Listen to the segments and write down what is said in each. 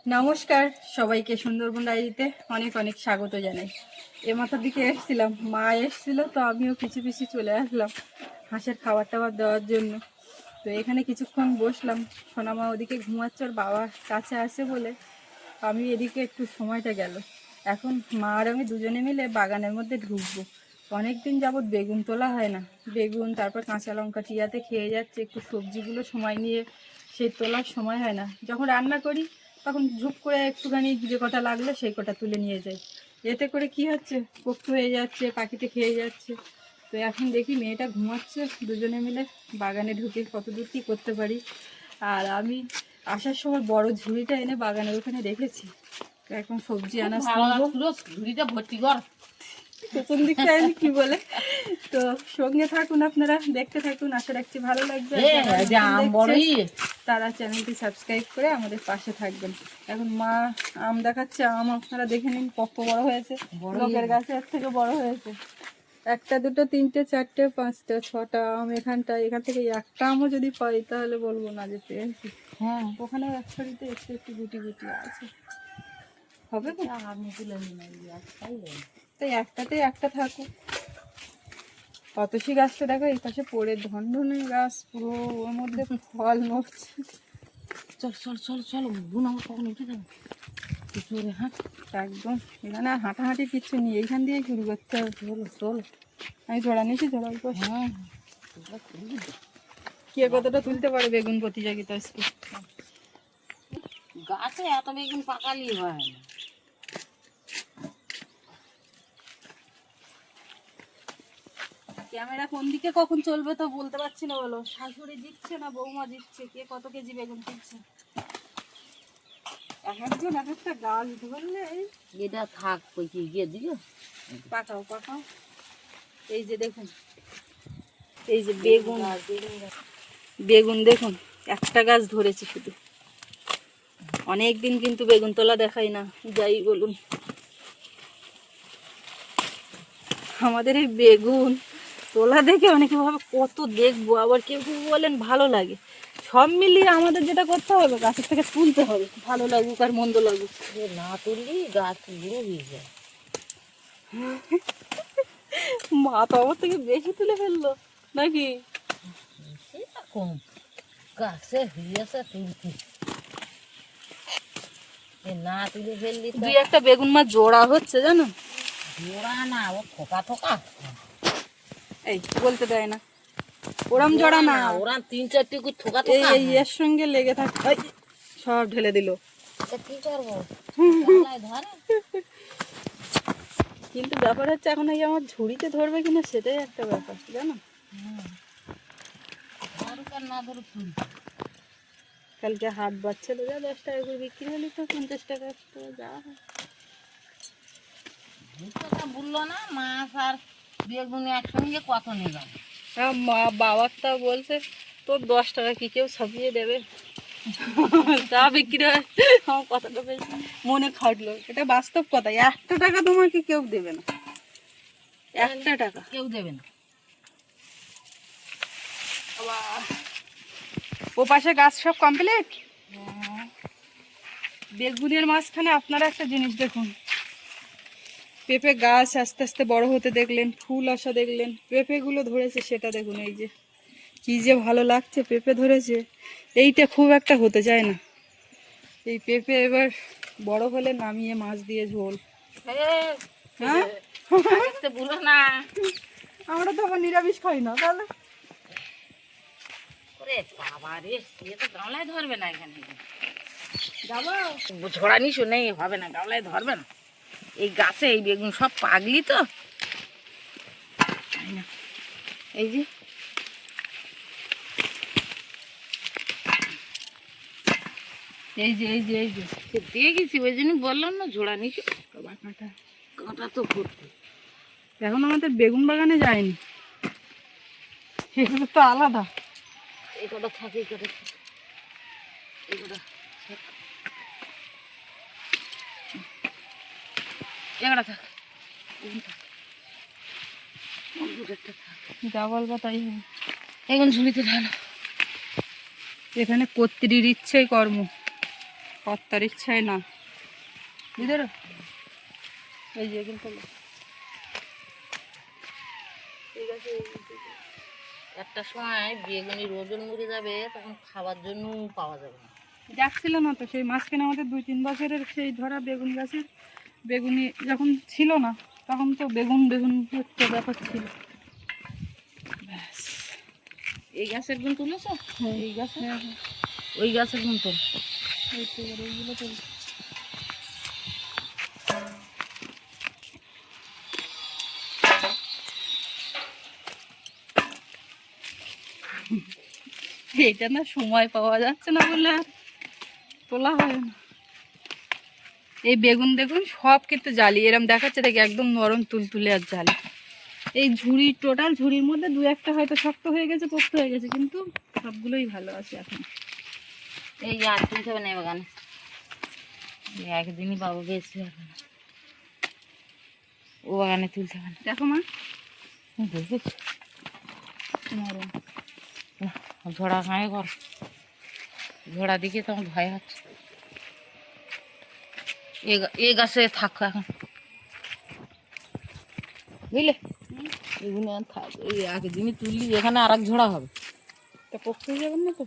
নমস্কার সবাইকে, সুন্দরবন ডায়েরিতে অনেক অনেক স্বাগত জানাই। এ মাথার দিকে এসেছিলাম, মা এসেছিল, তো আমিও পিছু পিছু চলে আসলাম হাঁসের খাবার টাবার দেওয়ার জন্য। তো এখানে কিছুক্ষণ বসলাম, সোনামা ওদিকে ঘুমাচ্ছে, ওর বাবা কাছে আসে বলে আমি এদিকে একটু সময়টা গেল। এখন মা আর আমি দুজনে মিলে বাগানের মধ্যে ঢুকবো। অনেক দিন যাবৎ বেগুন তোলা হয় না, বেগুন তারপর কাঁচা লঙ্কা টিয়াতে খেয়ে যাচ্ছে, একটু সবজিগুলো সময় নিয়ে সেই তোলার সময় হয় না। যখন রান্না করি তখন ঝুপ করে একটুখানি যে কটা লাগলো সেই কটা তুলে নিয়ে যাই। এতে করে কি হচ্ছে, পোক্ত হয়ে যাচ্ছে, পাখিতে খেয়ে যাচ্ছে। তো এখন দেখি মেয়েটা ঘুমাচ্ছে, দুজনে মিলে বাগানে ঢুকে কত দূর কী করতে পারি। আর আমি আসার সময় বড় ঝুড়িটা এনে বাগানের ওখানে রেখেছি, তো এখন সবজি আনা ঝুড়িটা ভর্তি কর, পেছন দিকে আমি কি বলে। তো সঙ্গে থাকুন, আপনারা দেখতে থাকুন, আশা রাখছি ভালো লাগবে। তারা চ্যানেলটি সাবস্ক্রাইব করে আমাদের পাশে থাকবেন। এখন মা আম দেখাচ্ছে, আম আপনারা দেখে নিন কত বড় হয়েছে, লোকের গাছে এর থেকে বড় হয়েছে। একটা দুটো তিনটে চারটে পাঁচটা ছটা আম এখান থেকে একটা আমও যদি পাই তাহলে বলবো না যে পেয়েছি। হ্যাঁ ওখানেও এক ছড়িতে একটু একটু গুটি গুটি আছে, হবে তো। আমি তুলে তাই একটাতে একটা থাকুক। অতসী গাছটা দেখো এই পাশে পড়ে, ধনধনে গাছ পুরো, ওর মধ্যে ফল নড়ছে। চল চল চল চল, বোন আমার কখন উঠে যাবে জোরে হাঁট। একদম এখানে আর হাঁটাহাঁটি কিচ্ছু নেই, এইখান দিয়েই শুরু করতে হবে। চলো চল, আমি ঝোড়া নিয়েছি, ঝোড়া অল্প। হ্যাঁ কে কতটা তুলতে পারে বেগুন প্রতিযোগিতা আজকে। গাছে এত বেগুন পাকালি হয় না। ক্যামেরা কোন দিকে কখন চলবে তো বলতে পারছি না, বলো। শাশুড়ি দিচ্ছে না বৌমা দিচ্ছে, কে কত কেজি বেগুন তুলছে। এক একজন এক একটা গাছ ধরলে এটা থাক কই গিয়ে দিও, পাকাও পাকাও। এই যে দেখুন, এই যে বেগুন, বেগুন দেখুন একটা গাছ ধরেছে শুধু। অনেক দিন কিন্তু বেগুন তোলা দেখাই না, যাই বলুন। আমাদের এই বেগুন তোলা দেখে অনেকে ভাবে কত দেখবো, আবার কেউ কেউ বলেন ভালো লাগে। সব মিলিয়ে আমাদের যেটা করতে হবে, গাছের থেকে তুলতে হবে, ভালো লাগুক আর মন্দ লাগুক। না তুললি গাছ বুড়ো হয়ে যায়। মা তো আমার থেকে বেশি তুলে ফেললো নাকি? সেটা কম গাছে হইয়াছে তুলতে, না তুলে ফেললি দুই একটা বেগুন মা জোড়া হচ্ছে জানো। জোড়া না, ও থোকা থোকা। এই বলতে দেয় না, ওরাম জোড়া না, ওরা তিন চারটে থোকা এই থোকা। এই এর সঙ্গে লেগে থাক। সব ঢেলে দিল। কি করবো, ধরে কিন্তু ব্যাপার হচ্ছে এখন এই আমার ঝুড়িতে ধরবে কিনা সেটাই একটা ব্যাপার জানো। না ধরো তুল। কালকে হাট বাচ্চা যা 10 টাকা করে বিক্রি হলে তো 50 টাকা তো যা হয়। বললো না মাছ আর বেগুন একসঙ্গে কত নিয়ে যাবে। হ্যাঁ, মা বাবার তা বলছে তোর 10 টাকা কি কেউ ছাপিয়ে দেবে, তা বিক্রি হয়। আমার কথাটা বেশ মনে খাটলো, এটা বাস্তব কথা। 1 টাকা তোমাকে কেউ দেবে না, 1 টাকা কেউ দেবে না। ও পাশে গাছ সব কমপ্লিট। বেগুনের মাঝখানে আপনারা একটা জিনিস দেখুন, পেঁপে গাছ আস্তে আস্তে বড় হতে দেখলেন, ফুল আসা দেখলেন, পেঁপেগুলো ধরেছে সেটা দেখুন। এই যে কি যে ভালো লাগছে, পেঁপে ধরেছে। এইটা খুব একটা হতে চায় না, এই পেঁপে এবার বড় হলে নামিয়ে মাছ দিয়ে ঝোল। হ্যাঁ বলো না, আমরা তো আবার নিরামিষ খাই না, তাহলে বাবা রে, সে তো গামলায় ধরবে না। এখানে যাবো ঝোড়া নিশো নেই, হবে না, গামলায় ধরবে না। এই গাছে এই বেগুন সব পাগলি তো। এই যে এই যে এই যে এই যে দিয়ে গেছি, ওই জন্য বললাম না ঝোড়া নিশো। কাঁটা কাঁটা তো ভর্তি। এখন আমাদের বেগুন বাগানে যায়নি, এগুলো তো আলাদা। এই কটা থাকে, এই কটা থাকে, এই কটা এগাটা থাক, যা বলবো তাই হবে। এখন ঝুড়িতে ঢালো। এখানে কর্ত্রীর ইচ্ছেই কর্ম, কর্তার ইচ্ছায় না বুঝলো। এই যে কিন্তু ঠিক আছে। একটা সময় বেগুনির ওজন মরে যাবে, তখন খাবার জন্য পাওয়া যাবে না। যাচ্ছিল না তো সেই মাঝখানে আমাদের 2-3 বছরের সেই ধরা বেগুন গাছের বেগুনি যখন ছিল না তখন তো বেগুন বেগুন একটা ব্যাপার ছিল। ব্যাস। এই গাছের গুণ তুলেছ? হ্যাঁ। এই গাছে, হ্যাঁ, হ্যাঁ। ওই গাছের গুণ তোল। এই তো এবার এইগুলো তো এইটা না সময় পাওয়া যাচ্ছে না বলে আর তোলা হয় না। এই বেগুন দেখুন সব কিন্তু জালি এরম দেখাচ্ছে, দেখি একদম নরম তুলতুলে আর জালি। এই ঝুড়ি টোটাল ঝুড়ির মধ্যে 2-1টা হয়তো শক্ত হয়ে গেছে, পোক্ত হয়ে গেছে, কিন্তু সবগুলোই ভালো আছে এখন। এই আর তুলতে হবে না এই বাগানে, একদিনই পাবো বেশি হবে না। ও বাগানে তুলতে হবে না। দেখো মা বুঝেছি, নরম। ঝোড়া খাঁয়ে কর, ঝোড়া দিকে তো আমার ভয় হচ্ছে। এ গাছে থাকো এখন, বুঝলে? এগুলো আর থাক, এই একদিনই তুললি এখানে আর এক ঝোড়া হবে। তা পোক্ত হয়ে যাবেন না তো?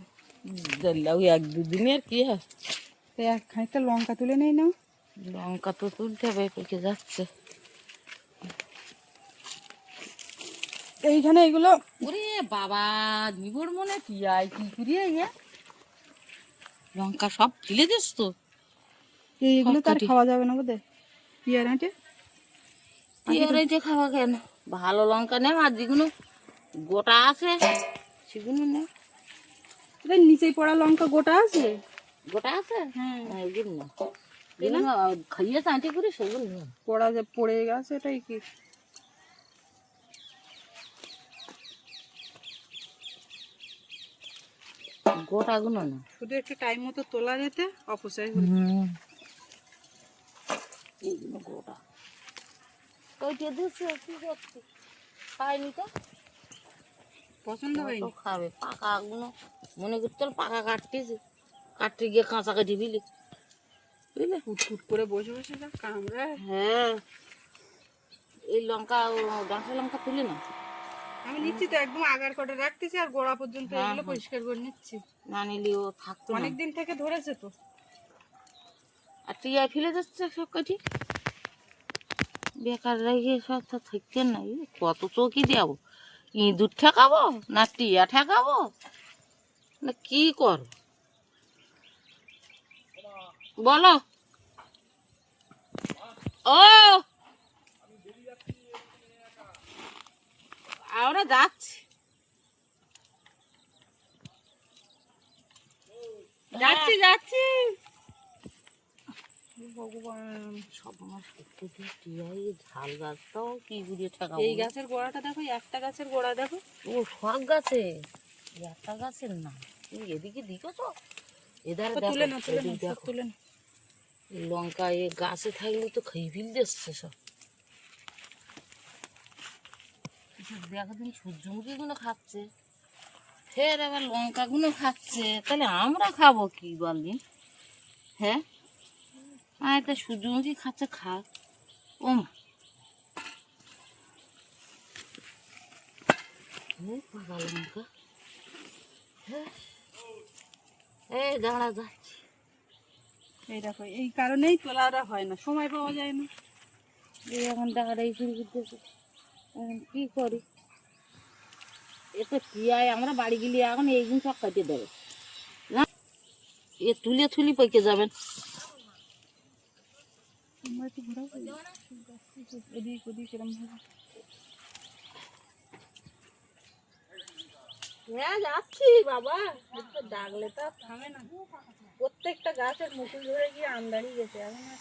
ওই 1-2 দিনে আর কি হয়। তো এক খানিকটা লঙ্কা তুলে নেই না? লঙ্কা তো তুলতে হবে, পেকে যাচ্ছে। এইখানে এগুলো ওরে বাবা, নিবর মনে কি আয় কি করিয়ে লঙ্কা সব ফেলে দিস তো। এইগুলো তো আর কাটি। খাওয়া যাবে না বোধ হয়। পিয়ার হাঁটে টিয়ারাইতে খাওয়া কেন, ভালো লঙ্কা নেই, আর যেগুলো গোটা আছে সেগুলো নেই। নিচেই পড়া লঙ্কা গোটা আছে। গোটা আছে, হ্যাঁ, এগুলো না, যেগুলো খাইয়ে চাঁটি করে সেগুলো নেই। পড়া যে পড়ে গেছে এটাই কি? গোটাগুলো না, শুধু একটু টাইম মতো তোলা যেতে অপচয় হলো। এইগুলো গোটা ওইটা দিচ্ছে কি করছি, খাইনি তো, পছন্দ হয়নি। তো খাবে পাকাগুলো, মনে করতে পাকা কাটতেছে, কাটতে গিয়ে কাঁচা কাটি দিলি, বুঝলে? ফুটফুট করে বসে বসে যা কামড়ায়। হ্যাঁ, এই লঙ্কা ডাঁটা লঙ্কা তুলি না, আমি নিচ্ছি তো একদম আগার কটা রাখতেছি আর গোড়া পর্যন্ত হ্যাঁ, এগুলো হ্যাঁ। পরিষ্কার করে নিচ্ছি। না নিলে ও থাকতো না। অনেকদিন থেকে ধরেছে তো। আর টিয়া ফেলে যাচ্ছে সব কাটি, বেকার রেখে সব তো থাকতে না। কত চৌকি দেবো, ইঁদুর ঠেকাবো না টিয়া ঠেকাবো না কি কর বলো? ও আমরা যাচ্ছি, যাচ্ছি যাচ্ছি। ভগবান সব আমার সত্যি দিয়ে টিয়াই ঝাল গাছটাও কি ঘুরিয়ে ঠেকাবো। এই গাছের গোড়াটা দেখো, একটা গাছের গোড়া দেখো। ও সব গাছে, একটা গাছের না, তুমি এদিকে দিকেছো, এধারে দেখো, তুলে না তুলে না এদিক সব দেখো। তুলে না। এই লঙ্কা এ গাছে থাকলে তো খেয়ে ফেল দিচ্ছে সব। দেখো তুমি সূর্যমুখী গুলো খাচ্ছে, ফের আবার লঙ্কা গুলো খাচ্ছে, তাহলে আমরা খাবো কি বললি? হ্যাঁ, আর তা সূর্যমুখী খাচ্ছে, খা। ও মা, পাকা লঙ্কা, হ্যাঁ, এই দাঁড়া যাচ্ছি। এই দেখো এই কারণেই তোলাটা হয় না, সময় পাওয়া যায় না। এই এখন দাঁড়াই শুরু করতেছে, এখন কি করি? এ তো টিয়ায় আমরা বাড়ি গেলে এখন এইগুলো সব কাটে দেবে না, এ তুলে তুলি পেকে যাবেন। তোমরা একটু ঘোরাও তো। এদিক ওদিক এরম ভাবে। হ্যাঁ যাচ্ছি বাবা, একটু ডাকলে তো আর থামে না। প্রত্যেকটা গাছের মুকুল ধরে গিয়ে আমদানি গেছে এখন আর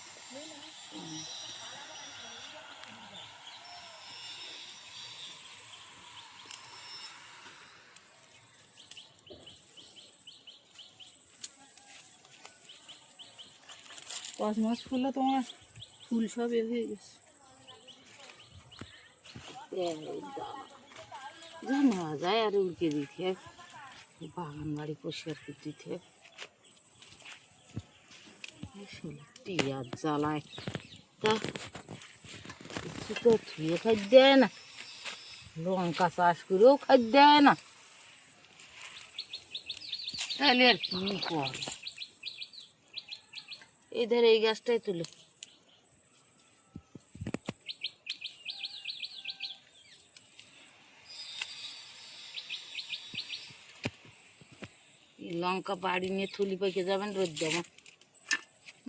কসমস ফুলও তোমার ফুল সব এ হয়ে গেছে। যা নেওয়া যায় আর উল্কে দিতে, বাগান বাড়ি পরিষ্কার করে দিতে। টিয়ার জ্বালায় তা কিছু তো ধুয়ে খাদ্য দেয় না, লঙ্কা চাষ করেও খাদ্য দেয় না, তাহলে আর কি করে। এই ধর এই গাছটাই তুলে লঙ্কা বাড়ি নিয়ে থলি পেকে যাবেন, রোদ দেবো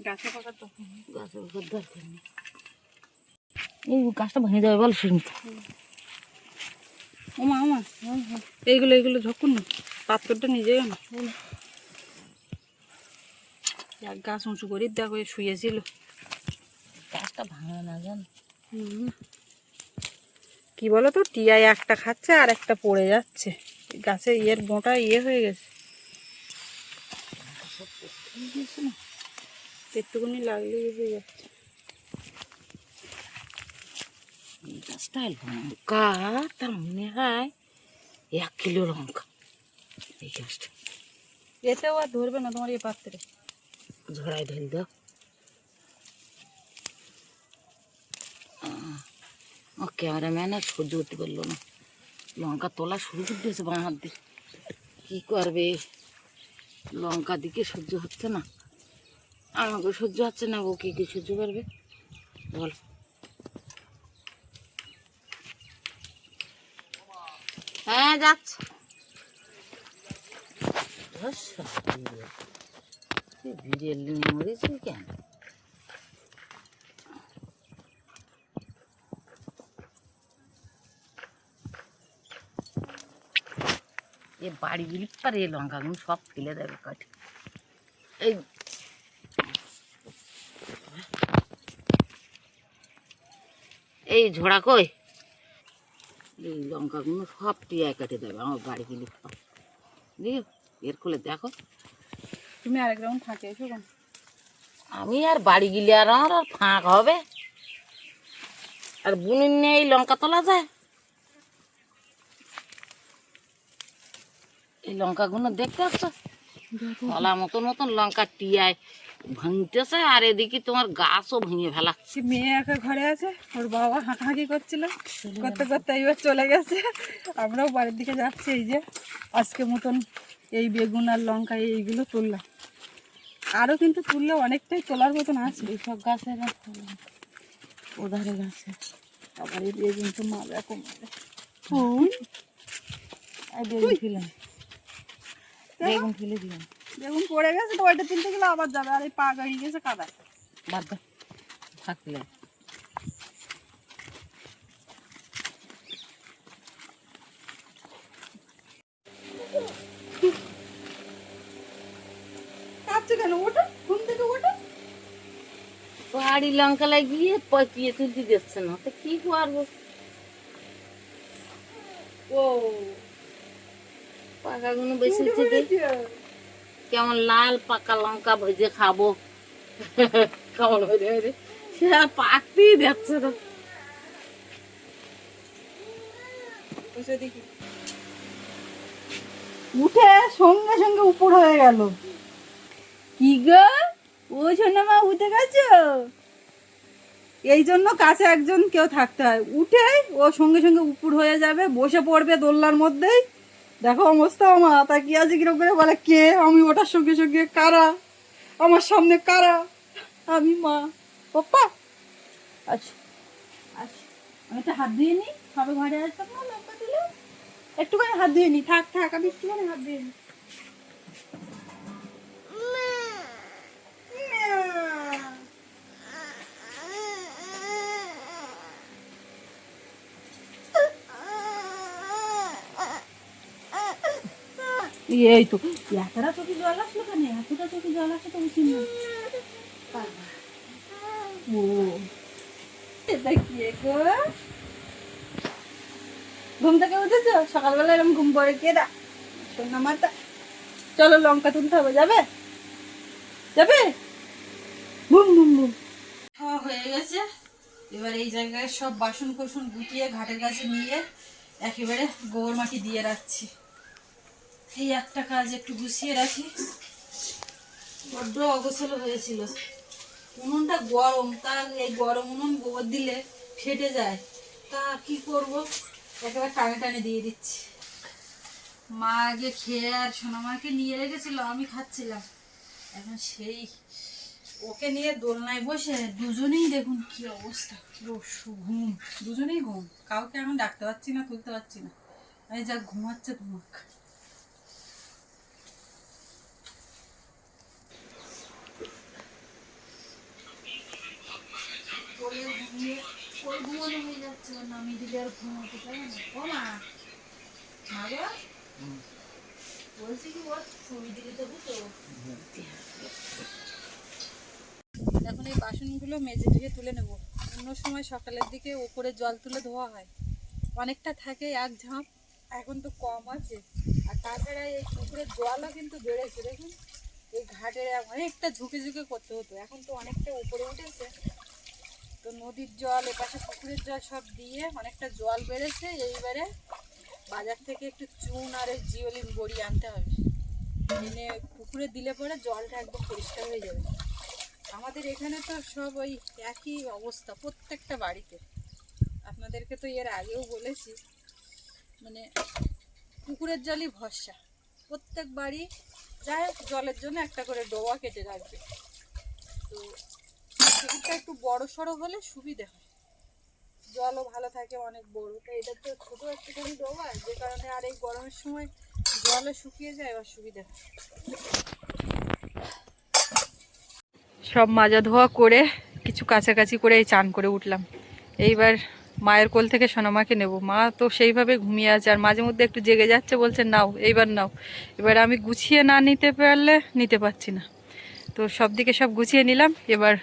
গাছে পাকার তো গাছের উপর দরকার নেই। এই গাছটা ভেঙে যাবে বল শুনতে। ওমা ওমা, এইগুলো এইগুলো ঝকুন না, পাথরটা নিজে না এক গাছ উঁচু করি দেখো শুয়েছিল। গাছটা ভাঙে না জান। কি বলো তো, টিয়ায় একটা খাচ্ছে আর একটা পড়ে যাচ্ছে, গাছে ইয়ের বোঁটা হয়ে গেছে, একটুখানি লাগলে হয়ে যাচ্ছে। এই গাছটায় লঙ্কা তার মনে হয় 1 কিলো লঙ্কা। এই গাছটা এতেও আর ধরবে না তোমার এই পাত্রে, ঝড়াই ঢেল দাও। ও ক্যামেরাম্যান আর সহ্য করতে পারলো না, লঙ্কা তোলা শুরু করে দিয়েছে বাঁ হাত দিয়ে। কী করবে, লঙ্কা দিকে সহ্য হচ্ছে না, আমাকে সহ্য হচ্ছে না, ও কি কি সহ্য করবে বল। হ্যাঁ যাচ্ছে। বিড়েল নিয়ে মরেছে কেন? এ বাড়িগুলি পারে এই লঙ্কাগুলো সব ফেলে দেবে কাঠে। এই এই ঝোড়া কই, এই লঙ্কাগুলো সব টিয়ায় কাটে দেবে আমার বাড়িগুলি সব। বুঝলি, এর কোলে দেখো। তুমি আরেক রাউন্ড ফাঁকে এসো কেন? আমি আর বাড়ি গেলে আর আমার আর ফাঁক হবে, আর বুনির নিয়ে এই লঙ্কা তোলা যায়? এই লঙ্কাগুলো দেখতে পাচ্ছ, তলা মতন মতন লঙ্কা টিয়ায় ভাঙতেছে, আর এদিকে তোমার গাছও ভেঙে ফেলাচ্ছে। মেয়ে একা ঘরে আছে, ওর বাবা হাঁকাহাঁকি করছিল, করতে করতে এইবার চলে গেছে। আমরাও বাড়ির দিকে যাচ্ছি, এই যে আজকে মতন এই বেগুন আর লঙ্কা এইগুলো তুললাম, আরও কিন্তু তুললে অনেকটাই তোলার মতন আছে। এইসব গাছের ওধারে গাছে আবার এই বেগুন তো মারা কমাবে। বেগুন ফেলাম, বেগুন ফেলে দিলাম, বেগুন পড়ে গেছে তো, ওইটা তুলতে গেলে আবার যাবে, আর এই পা গাড়িয়ে গেছে কাদায়। বাদ দাও থাকলে। কাঁদছে কেন? ওটা ঘুম থেকে ওটা। বাড়ি লঙ্কা লাগিয়ে পচিয়ে তুলতে দিচ্ছে না, তো কি করবো? ও পাকাগুলো বেশি থেকে কেমন লাল পাকা লঙ্কা ভেজে খাবো কেমন হয়ে হয়ে সে আর পাকতেই যাচ্ছে না। দেখি উঠে সঙ্গে সঙ্গে উপর হয়ে গেল। কি গো, ও শোনা মা উঠে গেছো? এই জন্য কাছে একজন কেউ থাকতে হয়, উঠে ও সঙ্গে সঙ্গে উপর হয়ে যাবে, বসে পড়বে দোলনার মধ্যেই। দেখো অবস্থা আমার, তা কি আছে কিরকম করে বলে কে, আমি ওটার সঙ্গে সঙ্গে কারা, আমার সামনে কারা, আমি মা পাপা। আচ্ছা আচ্ছা, আমি একটা হাত ধুয়ে নিই, সবে ঘরে আসতাম না লঙ্কা দিলে, একটুখানি হাত ধুয়ে নিই, থাক থাক আমি একটুখানি হাত ধুয়ে নিই। এই তো এতটা চোখে জল আসলো কেন, এতটা চোখে জল আসে তো উচিত না। ও এটা কি গো, ঘুম থেকে উঠেছো? সকালবেলা এরকম ঘুম পড়ে কে দা সোনা মাতা? চলো লঙ্কা তুলতে হবে, যাবে যাবে? Boom boom boom. খাওয়া হয়ে গেছে, এবার এই জায়গায় সব বাসন কোসন গুটিয়ে ঘাটের কাছে নিয়ে একেবারে গোবর মাটি দিয়ে রাখছি। এই একটা কাজ একটু গুছিয়ে রাখি, বড্ড অগোছালো হয়েছিল। উনুনটা গরম, তা এই গরম উনুন গোবর দিলে ফেটে যায়, তা কি করব, একেবারে টানে টানে দিয়ে দিচ্ছি। মা আগে খেয়ে আর সোনামাকে নিয়ে রেখেছিল, আমি খাচ্ছিলাম। এখন সেই ওকে নিয়ে দোলনায় বসে দুজনেই দেখুন কি অবস্থা, পুরো ঘুম, দুজনেই ঘুম। কাউকে এখন ডাকতে পারছি না, তুলতে পারছি না। আমি যা ঘুমাচ্ছে ঘুমাক। ওর ঘুমানো হয়ে যাচ্ছে, ওর নামিয়ে দিলে আর ঘুমাতে পারে না। ও মা, মা গো, বলছি কি ওর ছবি দিলে দেবো তো। এখন এই বাসনগুলো মেজে ধুয়ে তুলে নেব। অন্য সময় সকালের দিকে ওপরে জল তুলে ধোয়া হয়, অনেকটা থাকে এক ঝাঁপ, এখন তো কম আছে। আর তাছাড়া এই পুকুরের জলও কিন্তু বেড়েছে, দেখুন এই ঘাটে অনেকটা ঝুঁকে ঝুঁকে করতে হতো, এখন তো অনেকটা উপরে উঠেছে। তো নদীর জল, এপাশে পুকুরের জল সব দিয়ে অনেকটা জল বেড়েছে। এইবারে বাজার থেকে একটু চুন আর এই জিওলিন বড়ি আনতে হবে, এনে পুকুরে দিলে পরে জলটা একদম পরিষ্কার হয়ে যাবে। আমাদের এখানে তো সব ওই একই অবস্থা প্রত্যেকটা বাড়িতে। আপনাদেরকে তো এর আগেও বলেছি, মানে পুকুরের জলই ভরসা। প্রত্যেক বাড়ি যায় জলের জন্য একটা করে ডোবা কেটে রাখবে। তো পুকুরটা একটু বড় সড়ো হলে সুবিধে হয়, জলও ভালো থাকে, অনেক বড়। তো এটা তো ছোটো একটুখানি ডোবা, যে কারণে আর এই গরমের সময় জলও শুকিয়ে যায়, অসুবিধা হয়। সব মাজা ধোয়া করে কিছু কাছাকাছি করে এই চান করে উঠলাম। এইবার মায়ের কোল থেকে সোনামাকে নেব। মা তো সেইভাবে ঘুমিয়ে আছে, আর মাঝে মধ্যে একটু জেগে যাচ্ছে, বলছে নাও এইবার নাও। এবার আমি গুছিয়ে না নিতে পারলে নিতে পারছি না, তো সব দিকে সব গুছিয়ে নিলাম। এবার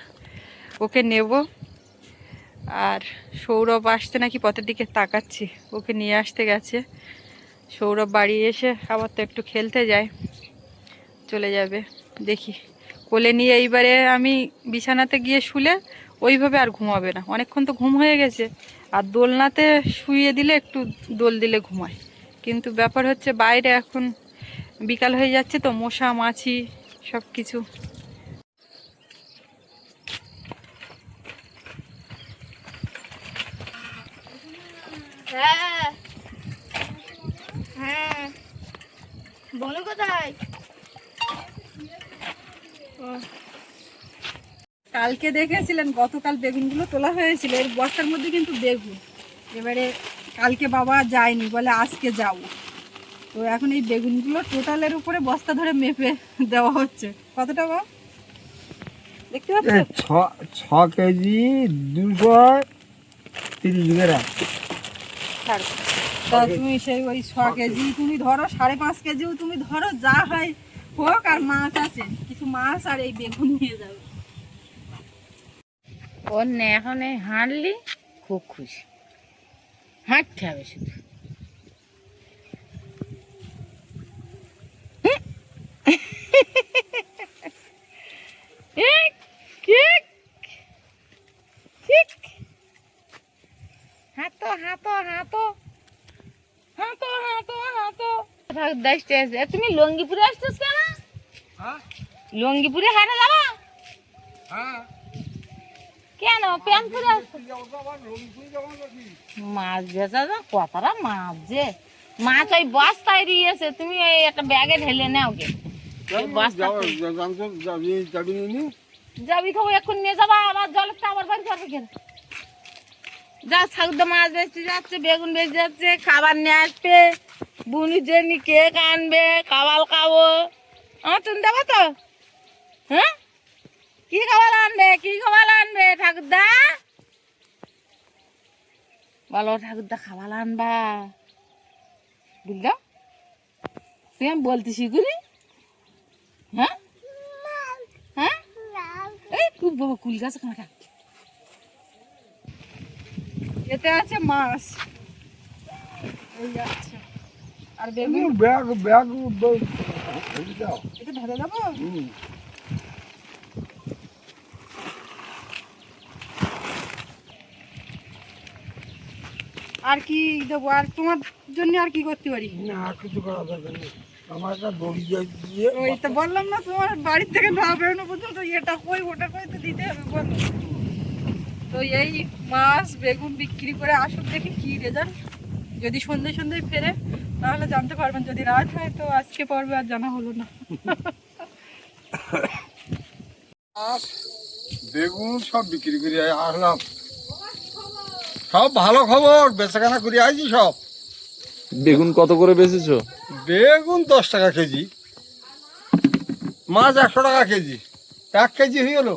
ওকে নেব। আর সৌরভ আসতে নাকি পথের দিকে তাকাচ্ছি, ওকে নিয়ে আসতে গেছে। সৌরভ বাড়ি এসে আবার তো একটু খেলতে যায়, চলে যাবে। দেখি কোলে নিয়ে এইবারে আমি বিছানাতে গিয়ে শুলে ওইভাবে আর ঘুমাবে না, অনেকক্ষণ তো ঘুম হয়ে গেছে। আর দোলনাতে শুইয়ে দিলে একটু দোল দিলে ঘুমায়, কিন্তু ব্যাপার হচ্ছে বাইরে এখন বিকাল হয়ে যাচ্ছে তো, মশা মাছি সব কিছু। হ্যাঁ হ্যাঁ, বলো কোথায়? কালকে দেখেছিলেন গতকাল বেগুনগুলো তোলা হয়েছিল, এর বস্তার মধ্যে কিন্তু বেগুন। এবারে কালকে বাবা যায়নি, বলে আজকে যাব। তো এখন এই বেগুনগুলো টোটালের উপরে বস্তা ধরে মেপে দেওয়া হচ্ছে। কতটা বাবা দেখতে পাচ্ছেন? 6 কেজি 230 গ্রাম। তা তুমি সেই ওই 6 কেজি তুমি ধরো, 5.5 কেজিও তুমি ধরো, যা হয় হোক। আর মাছ আছে কিছু, মাছ আর এই বেগুন নিয়ে যাবে। ওর নে এখন এই হাঁটলি খুব খুশি, হাঁটতে হবে শুধু। হাঁটো হাঁটো হাঁটো হাঁটো হাঁটো হাঁটো। তুমি লঙ্গিপুরে আসছিস কেন? লঙ্গিপুরে হাঁটে যাবা কেন? প্যান্ট পরে মাছ বেচা যা, কতটা মাছ যে, মাছ ওই বস্তায় দিয়েছে, তুমি ওই একটা ব্যাগে ঢেলে নাও গে। যাবি তো এখন নিয়ে যাবা, আবার জলের তো আবার বাড়ি যাবে কেন? যা ছাগল মাছ বেচতে যাচ্ছে, বেগুন বেচতে যাচ্ছে, খাবার নিয়ে আসবে, বুনির জন্য কেক আনবে, খাবার খাবো। আমার তুমি দেবো তো? হ্যাঁ, কি খাবার আনবে, কি খাবার আনবে ঠাকুরদা? বলো ঠাকুরদা খাবার আনবা, বুঝলাম। তুই আমি বলতে শিখুনি? হ্যাঁ হ্যাঁ, এই খুব বাবা কুল গাছ কাঁটা। এতে আছে মাছ, এই যাচ্ছে। আর বেগুন ব্যাগ ব্যাগ এটা ঢেলে দেবো। আর কি দেবো, আর তোমার জন্য আর কি করতে পারি? না, কিছু করা দরকার নেই। আমার একটা দড়ি দিয়ে ওই তো বললাম না, তোমার বাড়ির থেকে না বেরোনো পর্যন্ত এটা কই ওটা কই তো দিতে হবে। এই মাছ বেগুন বিক্রি করে আসুক, দেখি কি রেজাল্ট। যদি সন্ধে সন্ধ্যায় ফেরে তাহলে জানতে পারবেন, যদি রাত হয় তো আজকে পর্বে আর জানা হলো না। বেগুন সব বিক্রি করে আসলাম। সব ভালো খবর, বেচাকেনা করে আইছি সব। বেগুন কত করে বেচেছো? বেগুন 10 টাকা কেজি, মাছ 100 টাকা কেজি, 1 কেজি হয়ে গেল।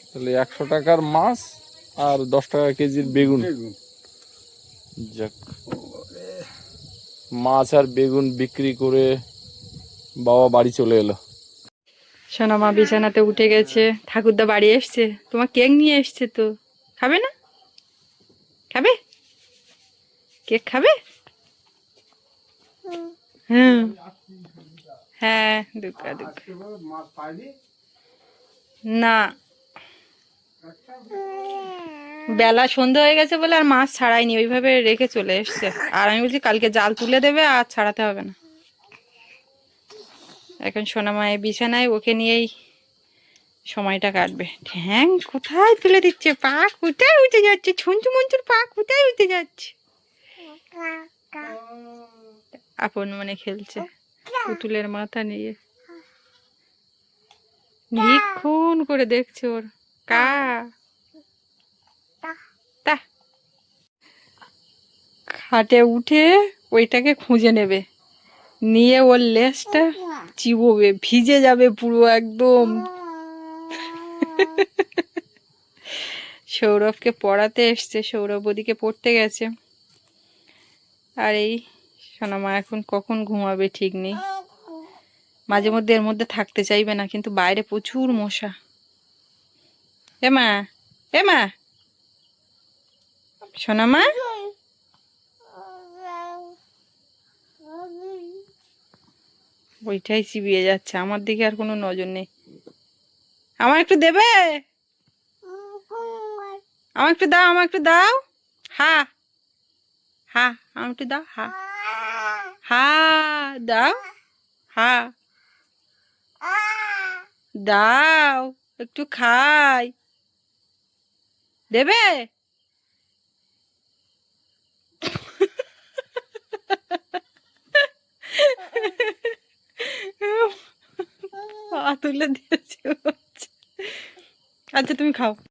তাহলে 100 টাকার মাছ আর 10 টাকা কেজির বেগুন। বেগুন যাক, মাছ আর বেগুন বিক্রি করে বাবা বাড়ি চলে এলো। সোনা মা বিছানাতে উঠে গেছে, ঠাকুরদা বাড়ি এসছে, তোমার কেক নিয়ে এসছে তো, খাবে না? খাবে? কেক খাবে? হ্যাঁ হ্যাঁ, দুকা দুকা। মাছ পাইনি। না, বেলা সন্ধ্যা হয়ে গেছে বলে আর মাছ ছাড়াইনি, ওইভাবে রেখে চলে এসছে। আর আমি বলছি কালকে জাল তুলে দেবে, আর ছাড়াতে হবে না। এখন সোনা মায়ের বিছানায়, ওকে নিয়েই সময়টা কাটবে। ঠ্যাং কোথায় তুলে দিচ্ছে, পা কোথায় উঠে যাচ্ছে, ছুঞ্চু মঞ্চুর পা কোথায় উঠে যাচ্ছে। আপন মনে খেলছে পুতুলের মাথা নিয়ে, নিক্ষণ করে দেখছে ওর কা তা। খাটে উঠে ওইটাকে খুঁজে নেবে, নিয়ে ওর লেজটা চিবোবে, ভিজে যাবে পুরো একদম। সৌরভকে পড়াতে এসছে, সৌরভ ওদিকে পড়তে গেছে। আর এই সোনামা এখন কখন ঘুমাবে ঠিক নেই, মাঝে মধ্যে এর মধ্যে থাকতে চাইবে না, কিন্তু বাইরে প্রচুর মশা। এমা এমা সোনামা, ওইটাই চিবিয়ে যাচ্ছে, আমার দিকে আর কোনো নজর নেই। আমার একটু দেবে, আমার একটু দাও, আমার একটু দাও। হা হা, আমার একটু দাও। হা হা দাও, হা দাও, একটু খাই, দেবে? পা তুলে দিয়েছে। আচ্ছা তুমি খাও।